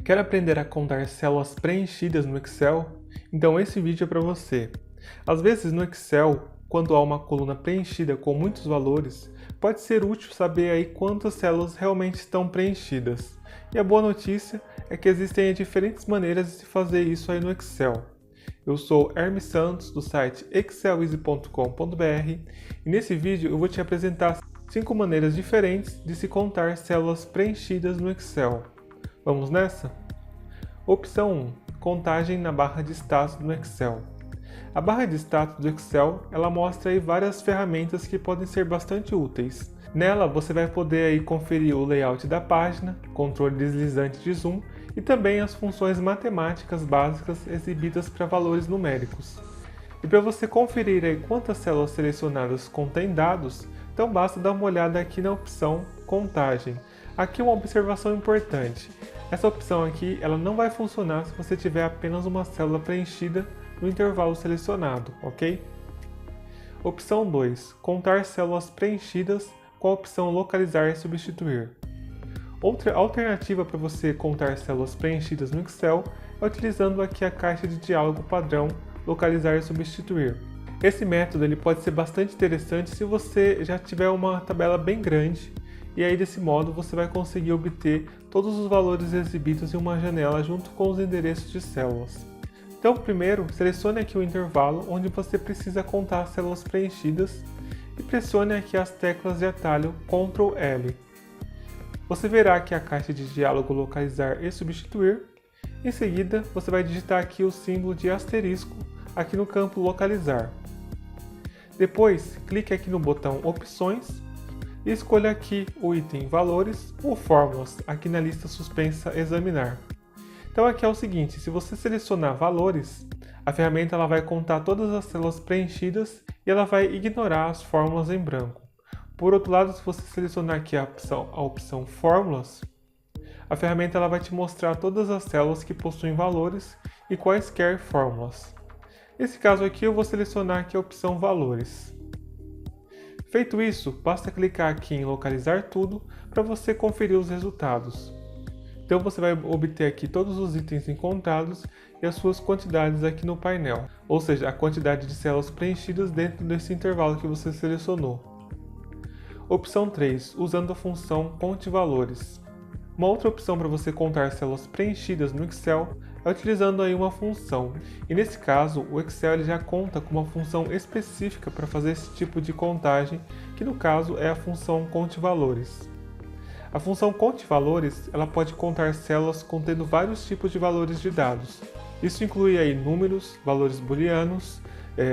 Quer aprender a contar células preenchidas no Excel? Então esse vídeo é para você. Às vezes no Excel, quando há uma coluna preenchida com muitos valores, pode ser útil saber aí quantas células realmente estão preenchidas. E a boa notícia é que existem diferentes maneiras de se fazer isso aí no Excel. Eu sou Hermes Santos, do site exceleasy.com.br, e nesse vídeo eu vou te apresentar 5 maneiras diferentes de se contar células preenchidas no Excel. Vamos nessa? Opção 1. Contagem na barra de status no Excel. A barra de status do Excel, ela mostra aí várias ferramentas que podem ser bastante úteis. Nela você vai poder aí conferir o layout da página, controle deslizante de zoom e também as funções matemáticas básicas exibidas para valores numéricos. E para você conferir aí quantas células selecionadas contêm dados, então basta dar uma olhada aqui na opção Contagem. Aqui uma observação importante. Essa opção aqui ela não vai funcionar se você tiver apenas uma célula preenchida no intervalo selecionado, ok? Opção 2. Contar células preenchidas com a opção Localizar e Substituir. Outra alternativa para você contar células preenchidas no Excel é utilizando aqui a caixa de diálogo padrão Localizar e Substituir. Esse método ele pode ser bastante interessante se você já tiver uma tabela bem grande, e aí desse modo você vai conseguir obter todos os valores exibidos em uma janela junto com os endereços de células. Então primeiro, selecione aqui o intervalo onde você precisa contar as células preenchidas e pressione aqui as teclas de atalho Ctrl L. Você verá aqui a caixa de diálogo Localizar e Substituir. Em seguida, você vai digitar aqui o símbolo de asterisco aqui no campo Localizar. Depois, clique aqui no botão Opções e escolha aqui o item Valores ou Fórmulas, aqui na lista suspensa Examinar. Então aqui é o seguinte, se você selecionar Valores, a ferramenta ela vai contar todas as células preenchidas e ela vai ignorar as fórmulas em branco. Por outro lado, se você selecionar aqui a opção Fórmulas, a ferramenta ela vai te mostrar todas as células que possuem valores e quaisquer fórmulas. Nesse caso aqui eu vou selecionar aqui a opção Valores. Feito isso, basta clicar aqui em Localizar Tudo para você conferir os resultados. Então você vai obter aqui todos os itens encontrados e as suas quantidades aqui no painel, ou seja, a quantidade de células preenchidas dentro desse intervalo que você selecionou. Opção 3. Usando a função Conte Valores. Uma outra opção para você contar células preenchidas no Excel é utilizando aí uma função. E nesse caso, o Excel ele já conta com uma função específica para fazer esse tipo de contagem, que no caso é a função Conte Valores. A função Conte Valores ela pode contar células contendo vários tipos de valores de dados. Isso inclui aí números, valores booleanos,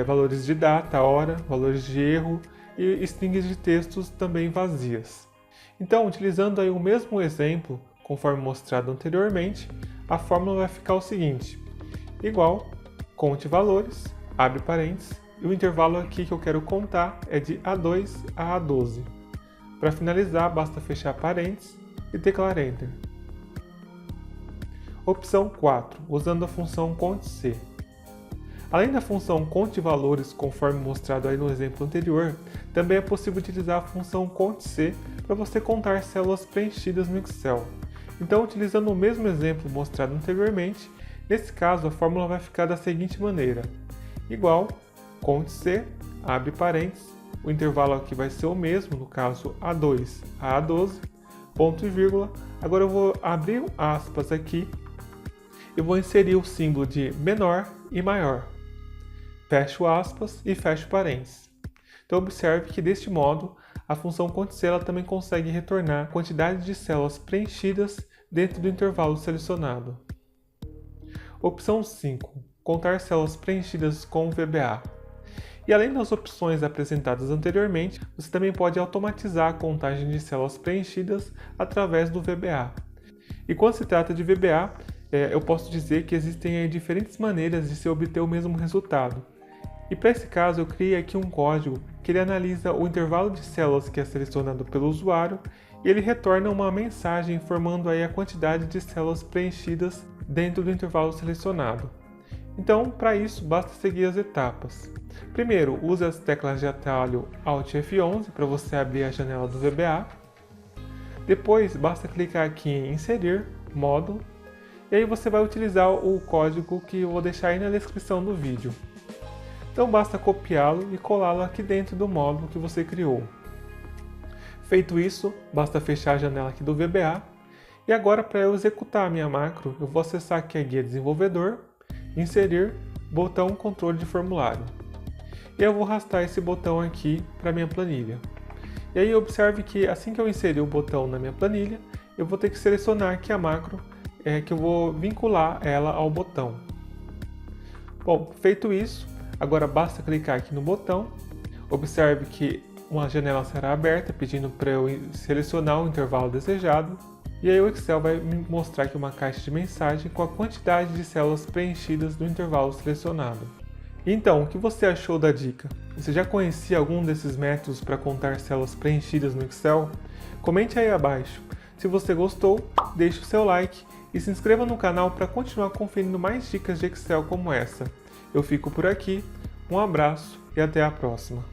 valores de data, hora, valores de erro e strings de textos também vazias. Então, utilizando aí o mesmo exemplo, conforme mostrado anteriormente, a fórmula vai ficar o seguinte: igual, conte valores, abre parênteses, e o intervalo aqui que eu quero contar é de A2 a A12. Para finalizar, basta fechar parênteses e teclar Enter. Opção 4, usando a função CONTE-C. Além da função Conte Valores, conforme mostrado aí no exemplo anterior, também é possível utilizar a função CONTE-C para você contar células preenchidas no Excel. Então, utilizando o mesmo exemplo mostrado anteriormente, nesse caso a fórmula vai ficar da seguinte maneira: igual, CONTE-C, abre parênteses, o intervalo aqui vai ser o mesmo, no caso A2 a A12, ponto e vírgula. Agora eu vou abrir aspas aqui e vou inserir o símbolo de menor e maior. Fecho aspas e fecho parênteses. Então observe que deste modo a função CONTE-C ela também consegue retornar a quantidade de células preenchidas dentro do intervalo selecionado. Opção 5. Contar células preenchidas com VBA. E além das opções apresentadas anteriormente, você também pode automatizar a contagem de células preenchidas através do VBA. E quando se trata de VBA, eu posso dizer que existem diferentes maneiras de se obter o mesmo resultado. E para esse caso eu criei aqui um código que ele analisa o intervalo de células que é selecionado pelo usuário e ele retorna uma mensagem informando aí a quantidade de células preenchidas dentro do intervalo selecionado. Então, para isso, basta seguir as etapas. Primeiro, use as teclas de atalho Alt F11 para você abrir a janela do VBA. Depois, basta clicar aqui em Inserir, Módulo, E aí você vai utilizar o código que eu vou deixar aí na descrição do vídeo. Então basta copiá-lo e colá-lo aqui dentro do módulo que você criou. Feito isso, basta fechar a janela aqui do VBA. E agora, para eu executar a minha macro, eu vou acessar aqui a guia desenvolvedor, inserir, botão controle de formulário. E eu vou arrastar esse botão aqui para a minha planilha. E aí observe que assim que eu inserir o botão na minha planilha, eu vou ter que selecionar aqui a macro que eu vou vincular ela ao botão. Bom, feito isso, agora basta clicar aqui no botão. Observe que uma janela será aberta pedindo para eu selecionar o intervalo desejado. E aí o Excel vai me mostrar aqui uma caixa de mensagem com a quantidade de células preenchidas no intervalo selecionado. Então, o que você achou da dica? Você já conhecia algum desses métodos para contar células preenchidas no Excel? Comente aí abaixo. Se você gostou, deixe o seu like e se inscreva no canal para continuar conferindo mais dicas de Excel como essa. Eu fico por aqui, um abraço e até a próxima.